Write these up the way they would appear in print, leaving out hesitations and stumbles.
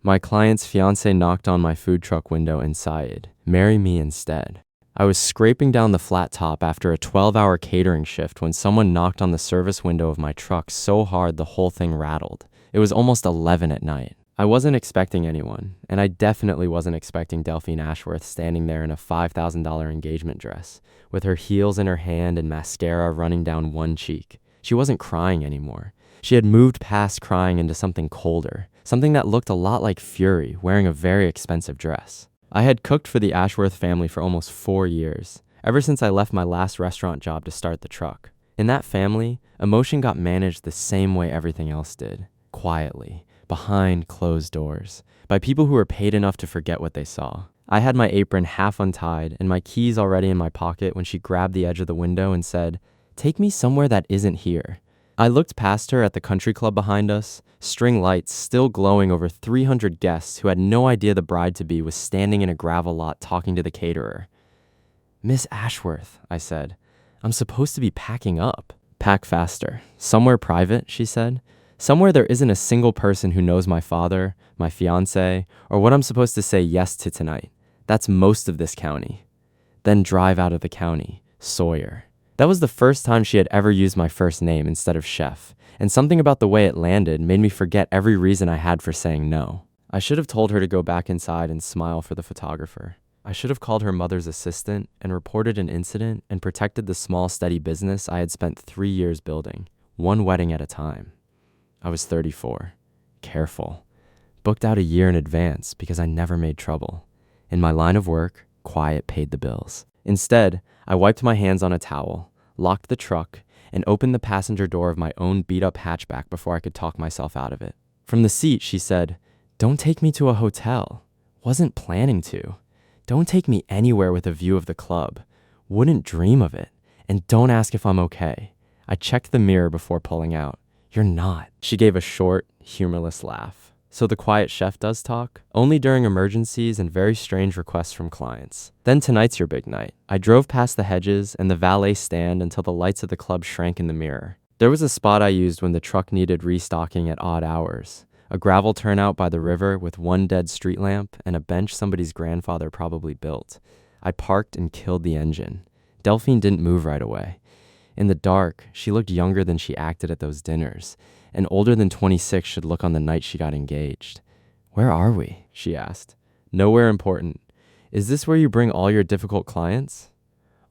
My client's fiancé knocked on my food truck window and sighed, "Marry me instead." I was scraping down the flat top after a 12-hour catering shift when someone knocked on the service window of my truck so hard the whole thing rattled. It was almost 11 at night. I wasn't expecting anyone, and I definitely wasn't expecting Delphine Ashworth standing there in a $5,000 engagement dress, with her heels in her hand and mascara running down one cheek. She wasn't crying anymore. She had moved past crying into something colder, something that looked a lot like fury, wearing a very expensive dress. I had cooked for the Ashworth family for almost 4 years, ever since I left my last restaurant job to start the truck. In that family, emotion got managed the same way everything else did, quietly, behind closed doors, by people who were paid enough to forget what they saw. I had my apron half untied and my keys already in my pocket when she grabbed the edge of the window and said, "Take me somewhere that isn't here." I looked past her at the country club behind us, string lights still glowing over 300 guests who had no idea the bride-to-be was standing in a gravel lot talking to the caterer. "Miss Ashworth," I said, "I'm supposed to be packing up." "Pack faster. Somewhere private," she said. "Somewhere there isn't a single person who knows my father, my fiancé, or what I'm supposed to say yes to tonight. That's most of this county." Then drive out of the county, Sawyer. That was the first time she had ever used my first name instead of chef, and something about the way it landed made me forget every reason I had for saying no. I should have told her to go back inside and smile for the photographer. I should have called her mother's assistant and reported an incident and protected the small, steady business I had spent 3 years building, one wedding at a time. I was 34. Careful. Booked out a year in advance because I never made trouble. In my line of work, quiet paid the bills. Instead, I wiped my hands on a towel, locked the truck, and opened the passenger door of my own beat-up hatchback before I could talk myself out of it. From the seat, she said, "Don't take me to a hotel. Wasn't planning to. Don't take me anywhere with a view of the club. Wouldn't dream of it. And don't ask if I'm okay." I checked the mirror before pulling out. "You're not." She gave a short, humorless laugh. "So the quiet chef does talk? Only during emergencies and very strange requests from clients. Then tonight's your big night." I drove past the hedges and the valet stand until the lights of the club shrank in the mirror. There was a spot I used when the truck needed restocking at odd hours. A gravel turnout by the river with one dead street lamp and a bench somebody's grandfather probably built. I parked and killed the engine. Delphine didn't move right away. In the dark, she looked younger than she acted at those dinners, and older than 26 should look on the night she got engaged. "Where are we?" she asked. "Nowhere important. Is this where you bring all your difficult clients?"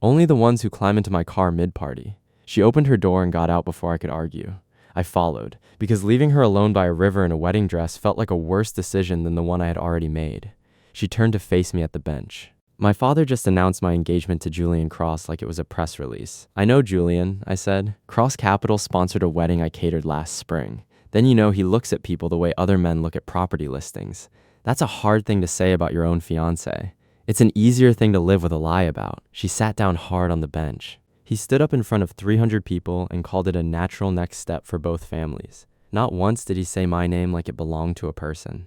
"Only the ones who climb into my car mid-party." She opened her door and got out before I could argue. I followed, because leaving her alone by a river in a wedding dress felt like a worse decision than the one I had already made. She turned to face me at the bench. "My father just announced my engagement to Julian Cross like it was a press release." "I know Julian," I said. "Cross Capital sponsored a wedding I catered last spring. Then you know he looks at people the way other men look at property listings. That's a hard thing to say about your own fiancé. It's an easier thing to live with a lie about." She sat down hard on the bench. He stood up in front of 300 people and called it a natural next step for both families. Not once did he say my name like it belonged to a person.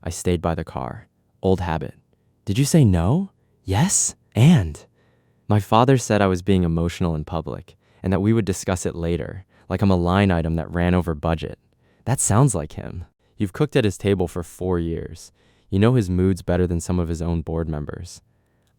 I stayed by the car. Old habit. "Did you say no?" "Yes, and." My father said I was being emotional in public, and that we would discuss it later, like I'm a line item that ran over budget. That sounds like him. You've cooked at his table for 4 years. You know his moods better than some of his own board members.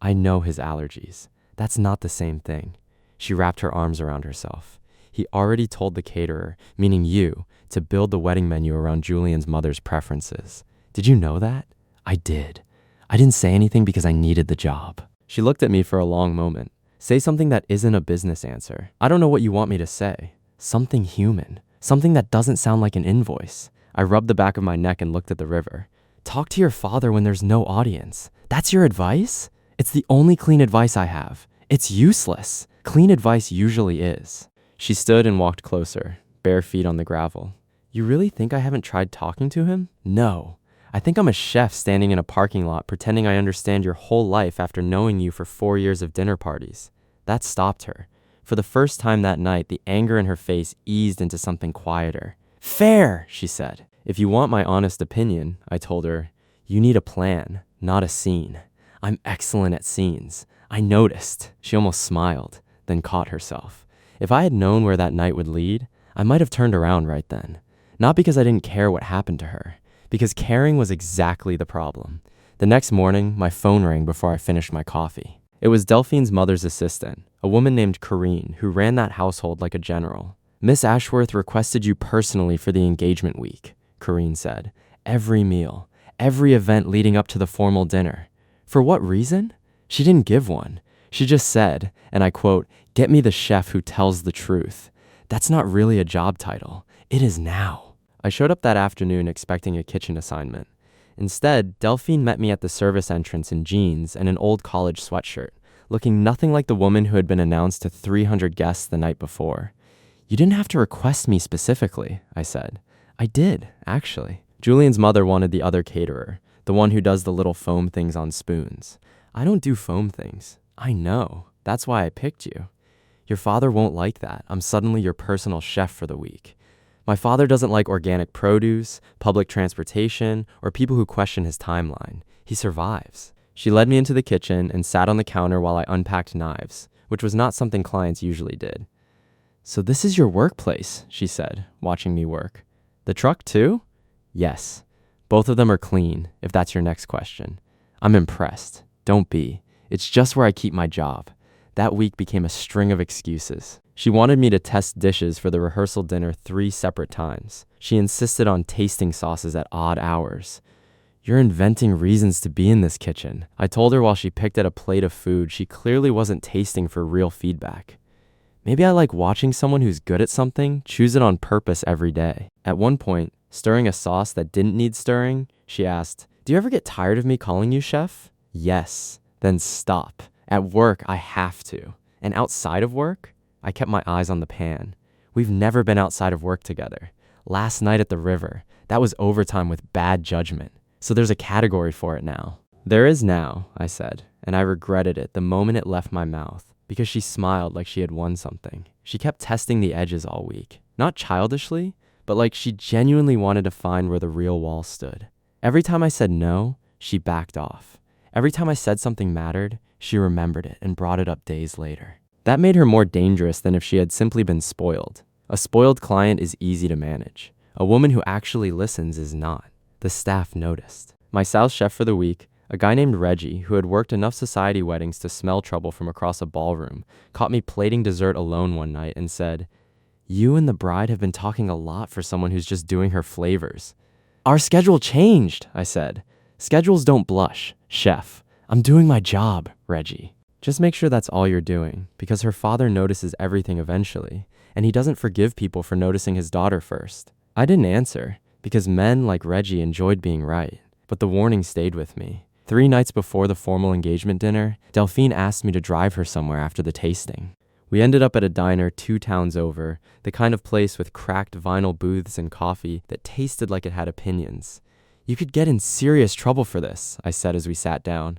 I know his allergies. That's not the same thing. She wrapped her arms around herself. He already told the caterer, meaning you, to build the wedding menu around Julian's mother's preferences. Did you know that? I did. I didn't say anything because I needed the job. She looked at me for a long moment. "Say something that isn't a business answer." "I don't know what you want me to say." "Something human. Something that doesn't sound like an invoice." I rubbed the back of my neck and looked at the river. "Talk to your father when there's no audience. That's your advice?" "It's the only clean advice I have. It's useless. Clean advice usually is." She stood and walked closer, bare feet on the gravel. "You really think I haven't tried talking to him?" "No. I think I'm a chef standing in a parking lot pretending I understand your whole life after knowing you for 4 years of dinner parties." That stopped her. For the first time that night, the anger in her face eased into something quieter. "Fair," she said. "If you want my honest opinion," I told her, "you need a plan, not a scene. I'm excellent at scenes. I noticed." She almost smiled, then caught herself. If I had known where that night would lead, I might have turned around right then. Not because I didn't care what happened to her, because caring was exactly the problem. The next morning, my phone rang before I finished my coffee. It was Delphine's mother's assistant, a woman named Corinne, who ran that household like a general. "Miss Ashworth requested you personally for the engagement week," Corinne said. "Every meal, every event leading up to the formal dinner. For what reason? She didn't give one. She just said, and I quote, 'Get me the chef who tells the truth.' That's not really a job title. It is now." I showed up that afternoon expecting a kitchen assignment. Instead, Delphine met me at the service entrance in jeans and an old college sweatshirt, looking nothing like the woman who had been announced to 300 guests the night before. "You didn't have to request me specifically," I said. "I did, actually." Julian's mother wanted the other caterer, the one who does the little foam things on spoons. "I don't do foam things." "I know. That's why I picked you." "Your father won't like that. I'm suddenly your personal chef for the week." "My father doesn't like organic produce, public transportation, or people who question his timeline. He survives." She led me into the kitchen and sat on the counter while I unpacked knives, which was not something clients usually did. "So this is your workplace," she said, watching me work. "The truck too?" "Yes. Both of them are clean, if that's your next question." "I'm impressed. Don't be. It's just where I keep my job." That week became a string of excuses. She wanted me to test dishes for the rehearsal dinner 3 separate times. She insisted on tasting sauces at odd hours. "You're inventing reasons to be in this kitchen," I told her while she picked at a plate of food she clearly wasn't tasting for real feedback. Maybe I like watching someone who's good at something choose it on purpose every day. At one point, stirring a sauce that didn't need stirring, she asked, "Do you ever get tired of me calling you chef?" "Yes." "Then stop. At work, I have to. And outside of work?" I kept my eyes on the pan. "We've never been outside of work together. Last night at the river, that was overtime with bad judgment. So there's a category for it now." "There is now," I said, and I regretted it the moment it left my mouth, because she smiled like she had won something. She kept testing the edges all week. Not childishly, but like she genuinely wanted to find where the real wall stood. Every time I said no, she backed off. Every time I said something mattered, she remembered it and brought it up days later. That made her more dangerous than if she had simply been spoiled. A spoiled client is easy to manage. A woman who actually listens is not. The staff noticed. My South chef for the week, a guy named Reggie, who had worked enough society weddings to smell trouble from across a ballroom, caught me plating dessert alone one night and said, "You and the bride have been talking a lot for someone who's just doing her flavors." "Our schedule changed," I said. "Schedules don't blush, chef. I'm doing my job, Reggie." Just make sure that's all you're doing, because her father notices everything eventually, and he doesn't forgive people for noticing his daughter first. I didn't answer, because men like Reggie enjoyed being right, but the warning stayed with me. 3 nights before the formal engagement dinner, Delphine asked me to drive her somewhere after the tasting. We ended up at a diner 2 towns over, the kind of place with cracked vinyl booths and coffee that tasted like it had opinions. "You could get in serious trouble for this," I said as we sat down.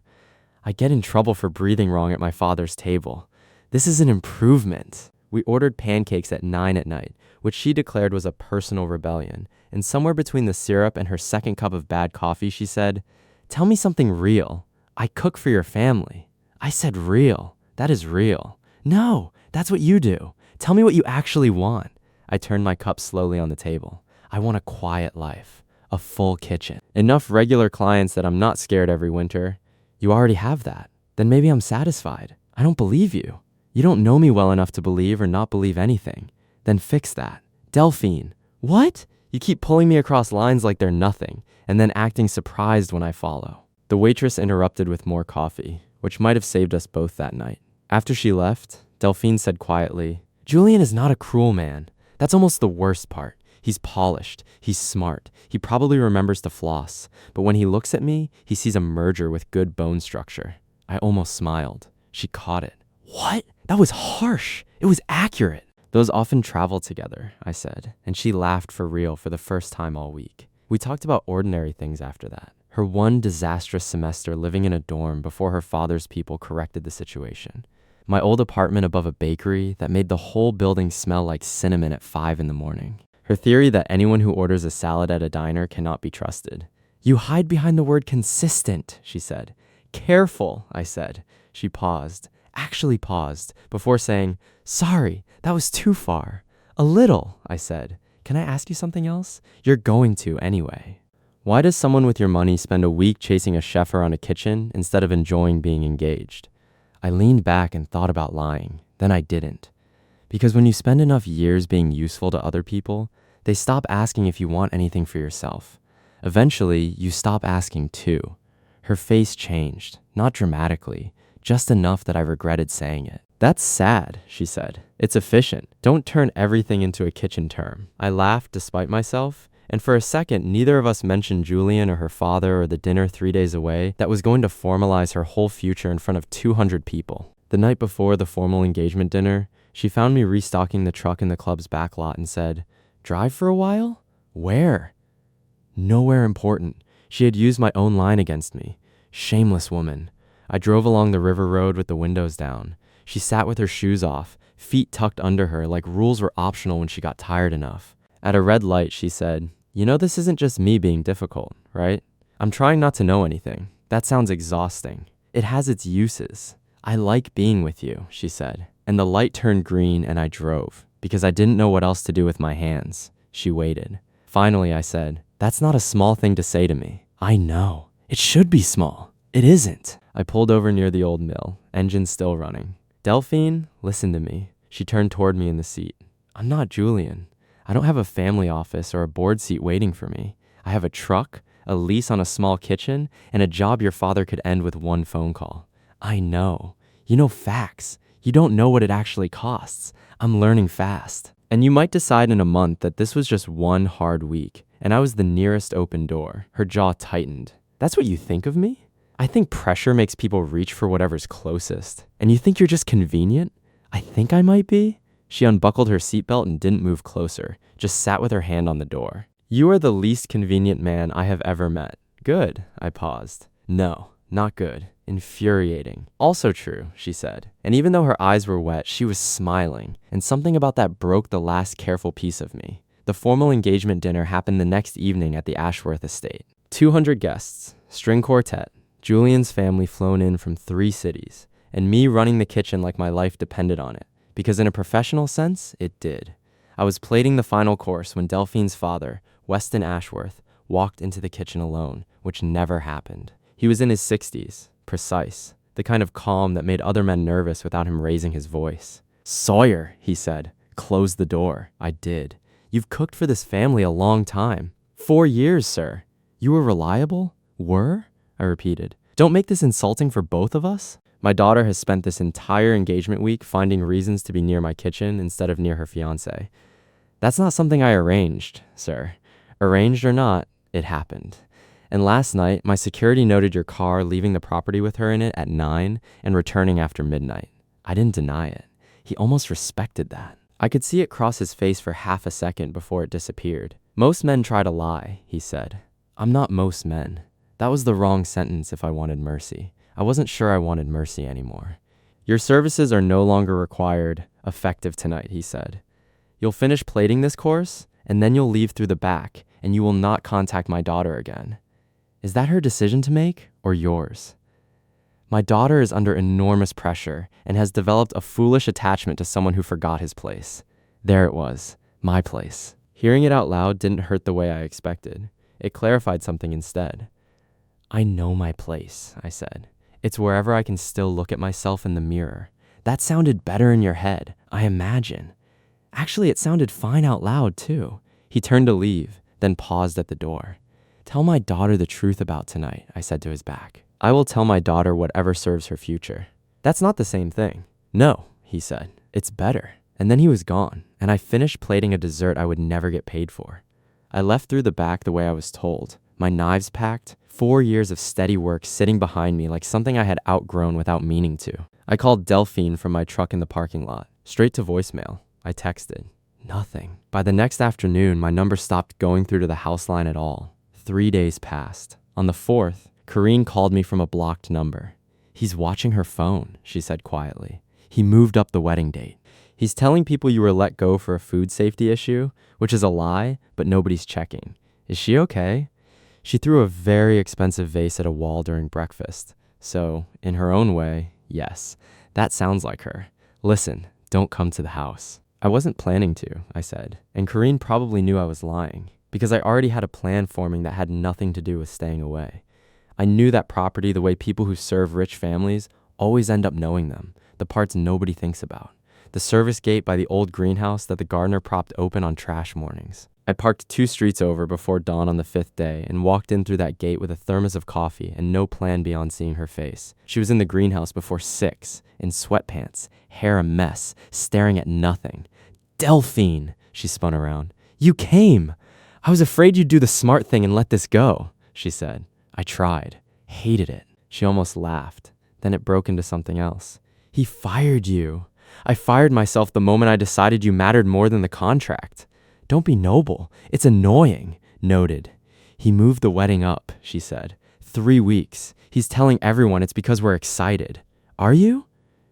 "I get in trouble for breathing wrong at my father's table. This is an improvement." We ordered pancakes at 9 at night, which she declared was a personal rebellion. And somewhere between the syrup and her second cup of bad coffee, she said, "Tell me something real. I cook for your family." I said, "Real. That is real." "No, that's what you do. Tell me what you actually want." I turned my cup slowly on the table. "I want a quiet life. A full kitchen. Enough regular clients that I'm not scared every winter." "You already have that. Then maybe I'm satisfied." "I don't believe you." "You don't know me well enough to believe or not believe anything." "Then fix that." "Delphine." "What?" You keep pulling me across lines like they're nothing, and then acting surprised when I follow. The waitress interrupted with more coffee, which might have saved us both that night. After she left, Delphine said quietly, "Julian is not a cruel man. That's almost the worst part. He's polished. He's smart. He probably remembers to floss. But when he looks at me, he sees a merger with good bone structure." I almost smiled. She caught it. "What? That was harsh. It was accurate." "Those often travel together," I said, and she laughed for real for the first time all week. We talked about ordinary things after that. Her one disastrous semester living in a dorm before her father's people corrected the situation. My old apartment above a bakery that made the whole building smell like cinnamon at 5 in the morning. Her theory that anyone who orders a salad at a diner cannot be trusted. "You hide behind the word consistent," she said. "Careful," I said. She paused, actually paused, before saying, "Sorry, that was too far." "A little," I said. "Can I ask you something else?" "You're going to anyway." Why does someone with your money spend a week chasing a chef around a kitchen instead of enjoying being engaged? I leaned back and thought about lying. Then I didn't. Because when you spend enough years being useful to other people, they stop asking if you want anything for yourself. Eventually, you stop asking too. Her face changed, not dramatically, just enough that I regretted saying it. That's sad, she said. It's efficient. Don't turn everything into a kitchen term. I laughed despite myself, and for a second, neither of us mentioned Julian or her father or the dinner 3 days away that was going to formalize her whole future in front of 200 people. The night before the formal engagement dinner, she found me restocking the truck in the club's back lot and said, "Drive for a while? Where?" Nowhere important. She had used my own line against me. Shameless woman. I drove along the river road with the windows down. She sat with her shoes off, feet tucked under her like rules were optional when she got tired enough. At a red light, she said, "You know this isn't just me being difficult, right? I'm trying not to know anything. That sounds exhausting. It has its uses. I like being with you," she said. And the light turned green and I drove, because I didn't know what else to do with my hands. She waited. Finally, I said, "That's not a small thing to say to me." "I know. It should be small. It isn't." I pulled over near the old mill, engine still running. "Delphine, listen to me." She turned toward me in the seat. "I'm not Julian. I don't have a family office or a board seat waiting for me. I have a truck, a lease on a small kitchen, and a job your father could end with one phone call. I know. You know facts. You don't know what it actually costs. I'm learning fast. And you might decide in a month that this was just one hard week, and I was the nearest open door." Her jaw tightened. "That's what you think of me? I think pressure makes people reach for whatever's closest. And you think you're just convenient? I think I might be." She unbuckled her seatbelt and didn't move closer, just sat with her hand on the door. "You are the least convenient man I have ever met." "Good," I paused. "No, not good. Infuriating." "Also true," she said. And even though her eyes were wet, she was smiling, and something about that broke the last careful piece of me. The formal engagement dinner happened the next evening at the Ashworth estate. 200 guests, string quartet, Julian's family flown in from 3 cities, and me running the kitchen like my life depended on it, because in a professional sense, it did. I was plating the final course when Delphine's father, Weston Ashworth, walked into the kitchen alone, which never happened. He was in his 60s, precise, the kind of calm that made other men nervous without him raising his voice. "Sawyer," he said, "close the door." I did. "You've cooked for this family a long time." 4 years, sir." "You were reliable?" "Were?" I repeated. "Don't make this insulting for both of us." My daughter has spent this entire engagement week finding reasons to be near my kitchen instead of near her fiancé. "That's not something I arranged, sir. Arranged or not, it happened. And last night, my security noted your car leaving the property with her in it at 9 and returning after midnight. I didn't deny it. He almost respected that. I could see it cross his face for half a second before it disappeared. "Most men try to lie," he said. "I'm not most men." That was the wrong sentence if I wanted mercy. I wasn't sure I wanted mercy anymore. "Your services are no longer required, effective tonight," he said. "You'll finish plating this course, and then you'll leave through the back, and you will not contact my daughter again." Is that her decision to make, or yours? My daughter is under enormous pressure and has developed a foolish attachment to someone who forgot his place. There it was, my place. Hearing it out loud didn't hurt the way I expected. It clarified something instead. "I know my place," I said. "It's wherever I can still look at myself in the mirror." That sounded better in your head, I imagine. Actually, it sounded fine out loud, too. He turned to leave, then paused at the door. "Tell my daughter the truth about tonight," I said to his back. "I will tell my daughter whatever serves her future." "That's not the same thing." "No," he said. "It's better." And then he was gone, and I finished plating a dessert I would never get paid for. I left through the back the way I was told, my knives packed, 4 years of steady work sitting behind me like something I had outgrown without meaning to. I called Delphine from my truck in the parking lot, straight to voicemail. I texted. Nothing. By the next afternoon, my number stopped going through to the house line at all. 3 days passed. On the 4th, Corrine called me from a blocked number. "He's watching her phone," she said quietly. "He moved up the wedding date. He's telling people you were let go for a food safety issue, which is a lie, but nobody's checking. Is she okay?" She threw a very expensive vase at a wall during breakfast. So, in her own way, yes, that sounds like her. "Listen, don't come to the house." I wasn't planning to, I said, and Corrine probably knew I was lying, because I already had a plan forming that had nothing to do with staying away. I knew that property the way people who serve rich families always end up knowing them, the parts nobody thinks about. The service gate by the old greenhouse that the gardener propped open on trash mornings. I parked 2 streets over before dawn on the 5th day and walked in through that gate with a thermos of coffee and no plan beyond seeing her face. She was in the greenhouse before 6, in sweatpants, hair a mess, staring at nothing. "Delphine," she spun around. "You came! I was afraid you'd do the smart thing and let this go," she said. I tried. Hated it. She almost laughed. Then it broke into something else. "He fired you. I fired myself the moment I decided you mattered more than the contract. Don't be noble. It's annoying." Noted. "He moved the wedding up," she said. 3 weeks. He's telling everyone it's because we're excited. Are you?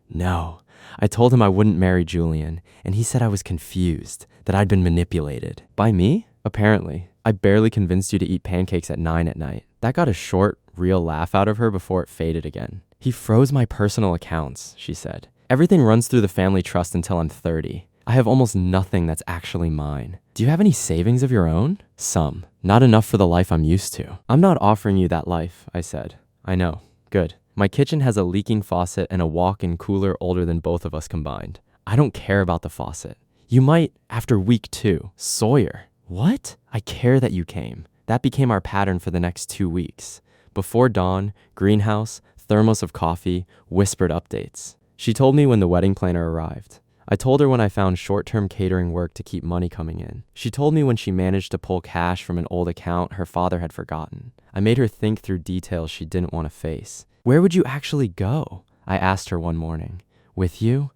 No. I told him I wouldn't marry Julian, and he said I was confused, that I'd been manipulated. By me? Apparently. I barely convinced you to eat pancakes at 9 at night. That got a short, real laugh out of her before it faded again. "He froze my personal accounts," she said. "Everything runs through the family trust until I'm 30. I have almost nothing that's actually mine. Do you have any savings of your own?" "Some. Not enough for the life I'm used to." "I'm not offering you that life," I said. "I know. Good. My kitchen has a leaking faucet and a walk-in cooler older than both of us combined. I don't care about the faucet. You might after week 2. Sawyer." "What?" "I care that you came." That became our pattern for the next 2 weeks. Before dawn, greenhouse, thermos of coffee, whispered updates. She told me when the wedding planner arrived. I told her when I found short-term catering work to keep money coming in. She told me when she managed to pull cash from an old account her father had forgotten. I made her think through details she didn't want to face. "Where would you actually go?" I asked her one morning. "With you?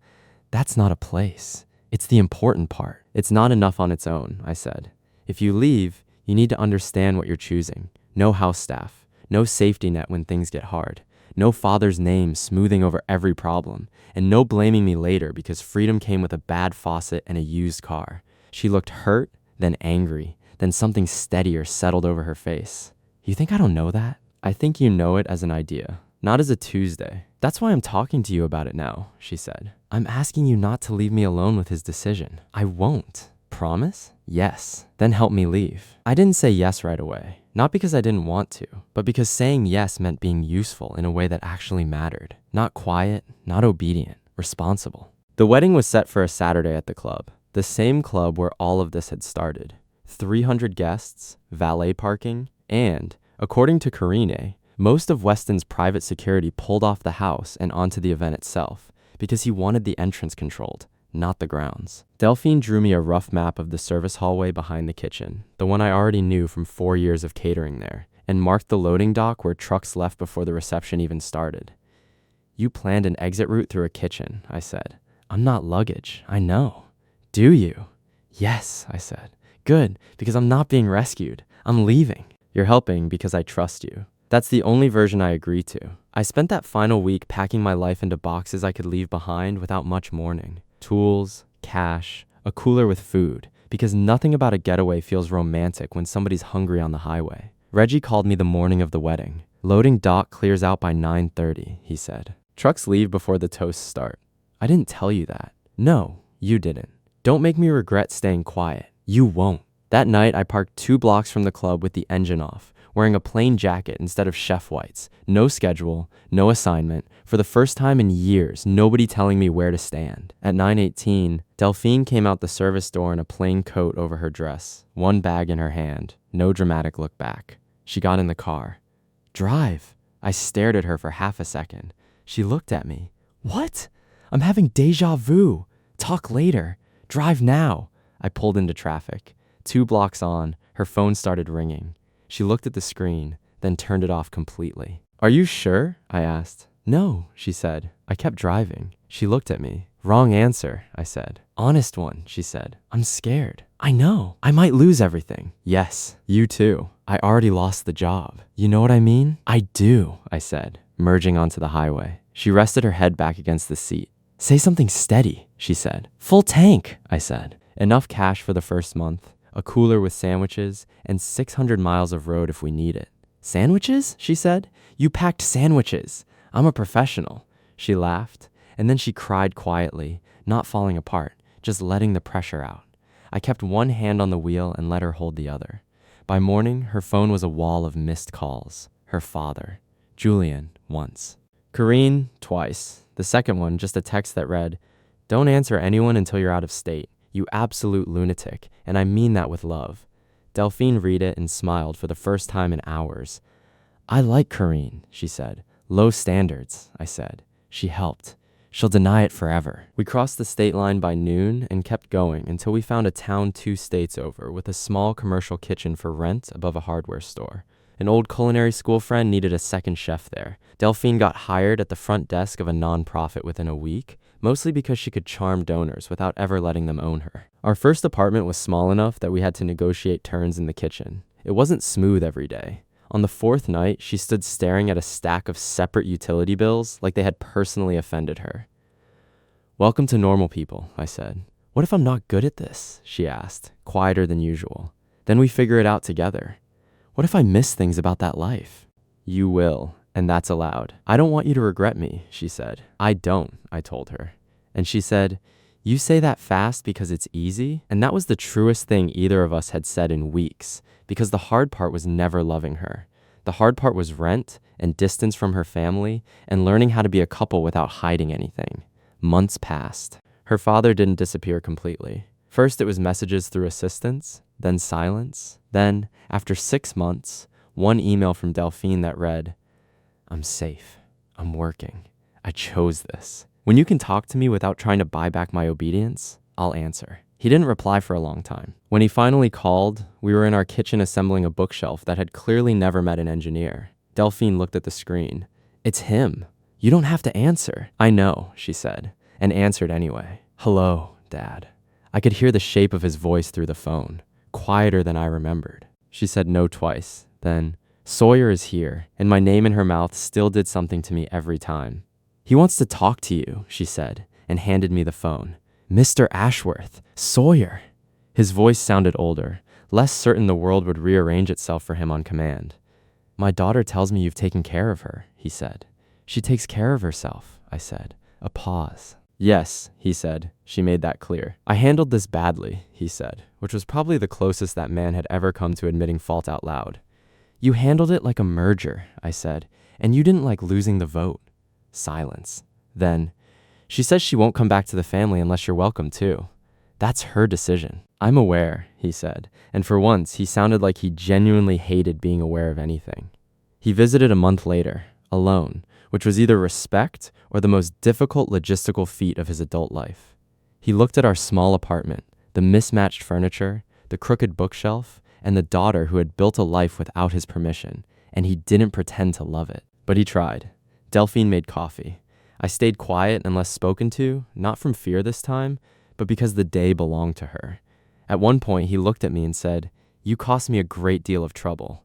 That's not a place. It's the important part." "It's not enough on its own," I said. "If you leave, you need to understand what you're choosing. No house staff. No safety net when things get hard. No father's name smoothing over every problem. And no blaming me later because freedom came with a bad faucet and a used car." She looked hurt, then angry, then something steadier settled over her face. "You think I don't know that?" "I think you know it as an idea, not as a Tuesday. That's why I'm talking to you about it now," she said. "I'm asking you not to leave me alone with his decision." "I won't." "Promise?" "Yes." "Then help me leave." I didn't say yes right away. Not because I didn't want to, but because saying yes meant being useful in a way that actually mattered. Not quiet, not obedient, responsible. The wedding was set for a Saturday at the club. The same club where all of this had started. 300 guests, valet parking, and, according to Karine, most of Weston's private security pulled off the house and onto the event itself because he wanted the entrance controlled, not the grounds. Delphine drew me a rough map of the service hallway behind the kitchen, the one I already knew from 4 years of catering there, and marked the loading dock where trucks left before the reception even started. "You planned an exit route through a kitchen," I said. "I'm not luggage, I know." "Do you?" "Yes," I said. "Good, because I'm not being rescued. I'm leaving." "You're helping because I trust you." That's the only version I agree to. I spent that final week packing my life into boxes I could leave behind without much mourning. Tools, cash, a cooler with food, because nothing about a getaway feels romantic when somebody's hungry on the highway. Reggie called me the morning of the wedding. "Loading dock clears out by 9:30, he said. "Trucks leave before the toasts start." "I didn't tell you that." "No, you didn't. Don't make me regret staying quiet. You won't." That night, I parked 2 blocks from the club with the engine off, wearing a plain jacket instead of chef whites. No schedule, no assignment. For the first time in years, nobody telling me where to stand. At 9:18, Delphine came out the service door in a plain coat over her dress, one bag in her hand, no dramatic look back. She got in the car. "Drive." I stared at her for half a second. She looked at me. "What? I'm having déjà vu. Talk later. Drive now." I pulled into traffic. 2 blocks on, her phone started ringing. She looked at the screen, then turned it off completely. "Are you sure?" I asked. "No," she said. I kept driving. She looked at me. "Wrong answer," I said. "Honest one," she said. "I'm scared." "I know. I might lose everything." "Yes, you too. I already lost the job. You know what I mean?" "I do," I said, merging onto the highway. She rested her head back against the seat. "Say something steady," she said. "Full tank," I said. Enough cash for the first month, a cooler with sandwiches, and 600 miles of road if we need it. "Sandwiches?" she said. "You packed sandwiches. I'm a professional." She laughed, and then she cried quietly, not falling apart, just letting the pressure out. I kept one hand on the wheel and let her hold the other. By morning, her phone was a wall of missed calls. Her father. Julian, once. Karine, twice. The second one, just a text that read, "Don't answer anyone until you're out of state. You absolute lunatic, and I mean that with love." Delphine read it and smiled for the first time in hours. "I like Karine," she said. "Low standards," I said. She helped. "She'll deny it forever." We crossed the state line by noon and kept going until we found a town 2 states over with a small commercial kitchen for rent above a hardware store. An old culinary school friend needed a second chef there. Delphine got hired at the front desk of a nonprofit within a week, mostly because she could charm donors without ever letting them own her. Our first apartment was small enough that we had to negotiate turns in the kitchen. It wasn't smooth every day. On the 4th night, she stood staring at a stack of separate utility bills like they had personally offended her. "Welcome to normal people," I said. "What if I'm not good at this?" she asked, quieter than usual. "Then we figure it out together. What if I miss things about that life?" "You will, and that's allowed. I don't want you to regret me," she said. "I don't," I told her. And she said, "You say that fast because it's easy?" And that was the truest thing either of us had said in weeks, because the hard part was never loving her. The hard part was rent and distance from her family and learning how to be a couple without hiding anything. Months passed. Her father didn't disappear completely. First, it was messages through assistants, then silence. Then, after 6 months, one email from Delphine that read, "I'm safe. I'm working. I chose this. When you can talk to me without trying to buy back my obedience, I'll answer." He didn't reply for a long time. When he finally called, we were in our kitchen assembling a bookshelf that had clearly never met an engineer. Delphine looked at the screen. "It's him. You don't have to answer." "I know," she said, and answered anyway. "Hello, Dad." I could hear the shape of his voice through the phone, quieter than I remembered. She said no twice. Then, "Sawyer is here," and my name in her mouth still did something to me every time. "He wants to talk to you," she said, and handed me the phone. "Mr. Ashworth, Sawyer." His voice sounded older, less certain the world would rearrange itself for him on command. "My daughter tells me you've taken care of her," he said. "She takes care of herself," I said. A pause. "Yes," he said. "She made that clear." "I handled this badly," he said, which was probably the closest that man had ever come to admitting fault out loud. "You handled it like a merger," I said, "and you didn't like losing the vote." Silence. Then, "She says she won't come back to the family unless you're welcome too. That's her decision." "I'm aware," he said, and for once he sounded like he genuinely hated being aware of anything. He visited a month later, alone, which was either respect or the most difficult logistical feat of his adult life. He looked at our small apartment, the mismatched furniture, the crooked bookshelf, and the daughter who had built a life without his permission, and he didn't pretend to love it. But he tried. Delphine made coffee. I stayed quiet and less spoken to, not from fear this time, but because the day belonged to her. At one point, he looked at me and said, "You cost me a great deal of trouble."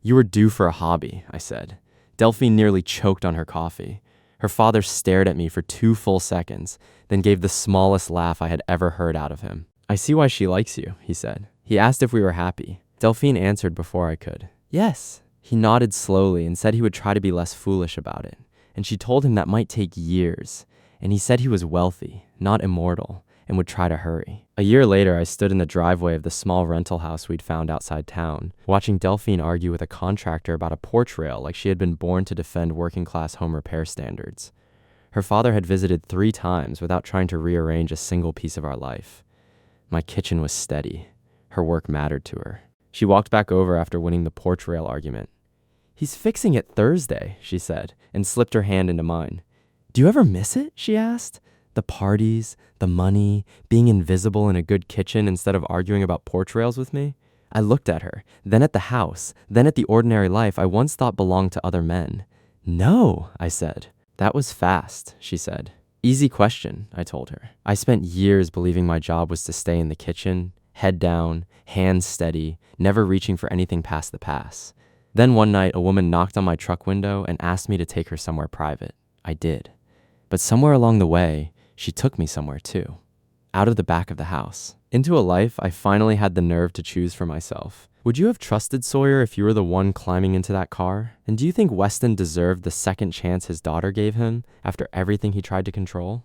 "You were due for a hobby," I said. Delphine nearly choked on her coffee. Her father stared at me for 2 full seconds, then gave the smallest laugh I had ever heard out of him. "I see why she likes you," he said. He asked if we were happy. Delphine answered before I could. "Yes." He nodded slowly and said he would try to be less foolish about it. And she told him that might take years. And he said he was wealthy, not immortal, and would try to hurry. A year later, I stood in the driveway of the small rental house we'd found outside town, watching Delphine argue with a contractor about a porch rail like she had been born to defend working-class home repair standards. Her father had visited 3 times without trying to rearrange a single piece of our life. My kitchen was steady. Her work mattered to her. She walked back over after winning the porch rail argument. "He's fixing it Thursday," she said, and slipped her hand into mine. "Do you ever miss it?" she asked. "The parties, the money, being invisible in a good kitchen instead of arguing about porch rails with me?" I looked at her, then at the house, then at the ordinary life I once thought belonged to other men. "No," I said. "That was fast," she said. "Easy question," I told her. I spent years believing my job was to stay in the kitchen, head down, hands steady, never reaching for anything past the pass. Then one night, a woman knocked on my truck window and asked me to take her somewhere private. I did. But somewhere along the way, she took me somewhere too. Out of the back of the house. Into a life I finally had the nerve to choose for myself. Would you have trusted Sawyer if you were the one climbing into that car? And do you think Weston deserved the second chance his daughter gave him after everything he tried to control?